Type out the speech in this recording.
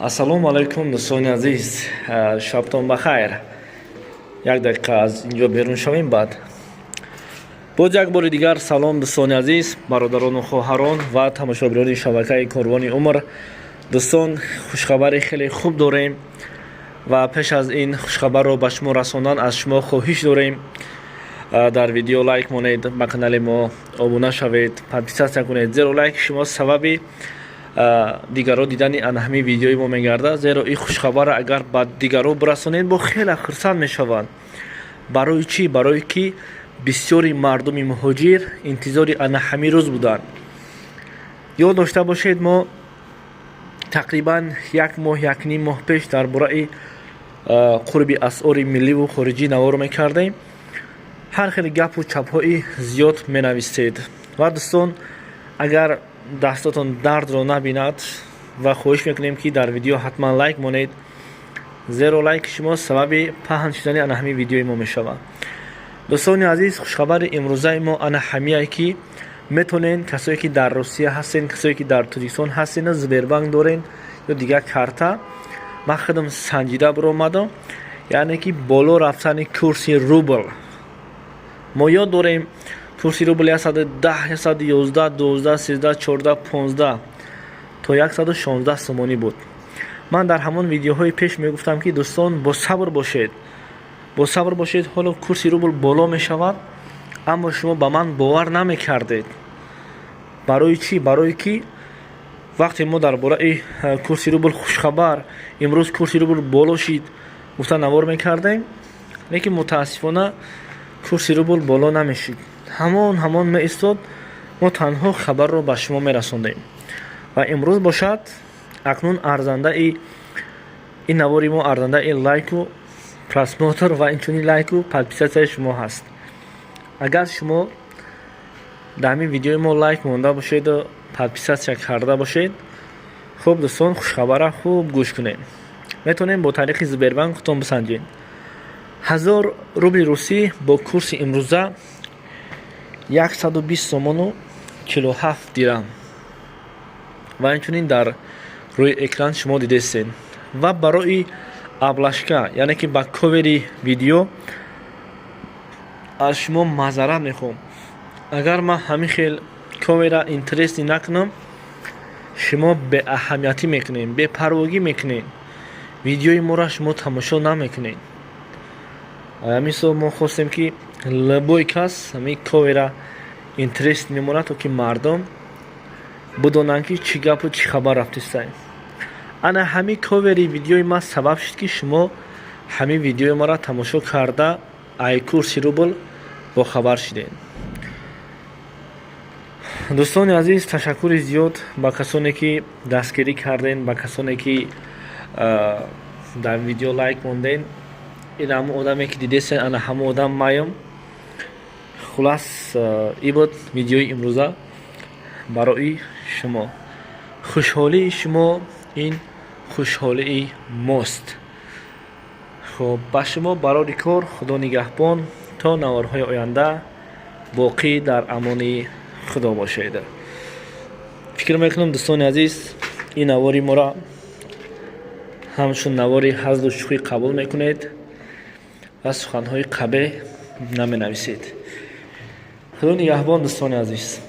Ассалому алайкум дӯстони азиз, шабтон бахайр. Як дақиқа аз инҷо берун шавем баъд. Боз як бори дигар салом дӯстони азиз, бародарону хоҳарон ва тамошобинони шабакаи Корвони Умр. Дӯстон, хушхабари хеле хуб дорем ва пеш аз ин хушхабарро ба шумо расондан аз шумо хоҳиш дорем. Дар видео лайк монед, ба канали мо обуна шавед, подписатсия кунед, зеро лайки шумо сабаби дигаро дидани ҳамин видеои мо мегардад. Зеро ин хушхабар агар ба дигаро бирасонед бо хеле хурсанд мешаванд. Барои чӣ? Барое ки бисёри мардуми муҳоҷир интизори ҳамин рӯз буданд. ёд дошта бошед, мо тақрибан як моҳ, як ним моҳ пеш дар бораи қурби асъори милливу хориҷӣ наворо мекардем. ҳар хеле гапу чапҳои зиёд менавистед ва дӯстон, агар дастотон дардро набинад ва хоҳиш мекунем ки дар видео ҳатман лайк монед. Зеро лайки шумо сабаби паҳн шудани ҳамин видеои мо мешавад. дӯстони азиз, хушхабари имрӯзаи мо ҳамие ки метонен касое ки дар Русия ҳастен, касое ки дар Тоҷикистон ҳастен, Сбербанк дорен ё дигар карта, ман худам санҷида биромадам, яъне ки боло рафтани курси рубл. мо ёд дорем курси рубл 110, 111, 12, 13, 14, 15 то 116 сомонӣ буд. ман дар ҳамон видеоҳои пеш мегуфтам ки дӯстон, бо сабр бошед, ҳоло курси рубл боло мешавад, аммо шумо ба ман бовар намекардед. барои чӣ? Барое ки вақте мо дар бораи курси рубл хушхабар, имрӯз курси рубл боло шид, гуфта навор мекардем, лекин мутаассифона курси рубл боло намешид. ҳамон меистод, мо танҳо хабарро ба шумо мерасондем. ва имрӯз бошад, акнун арзандаи ин навори мо, арзандаи лайку просмотр ва инчунин лайку подписатсияи шумо ҳаст. агар шумо дар ҳамин видеои мо лайк монда бошеду подписатсия карда бошед, хуб дӯстон, хушхабара хуб гӯш кунед. метонем бо тариқи Сбербанк худтон бисанҷед. 1000 рубли русӣ бо курси имрӯза 120 сомону 47 дирам. ва инчунин дар рӯи экран шумо дидестед. ва барои аблашка, яъне ки ба ковери видео аз шумо маъзарат мехоҳам. агар ман ҳамин хел ковера интересӣ накунам, шумо беаҳамиятӣ мекунед, бепарвогӣ мекунед, видеои моро шумо тамошо намекунед. мисол мо хостем ки любой кас ҳамин ковера интерес мемонад, то ки мардум бидонанд ки чӣ гапу чӣ хабар рафтистаем. ана ҳамин ковери видеои ман сабаб шуд ки шумо ҳамин видеои маро тамошо карда ай курси рубл бохабар шудед. дӯстони азиз, ташаккури зиёд ба касоне ки дастгирӣ карден, ба касоне ки дар видео лайк монден. ин ҳамон одаме ки дидестен, ана ҳамон одам маям. хулас, ин буд видеои имрӯза барои шумо. хушҳолии шумо ин хушҳолии мост. хуб, ба шумо барори кор худо нигаҳбон. то наворҳои оянда боқӣ дар амони худо бошед. фикр мекунам дӯстони азиз, ин навори моро ҳамчун навори ҳазлу шӯхӣ қабул мекунед ва суханҳои қабеҳ наменависед. худо нигаҳбон дӯстони азиз.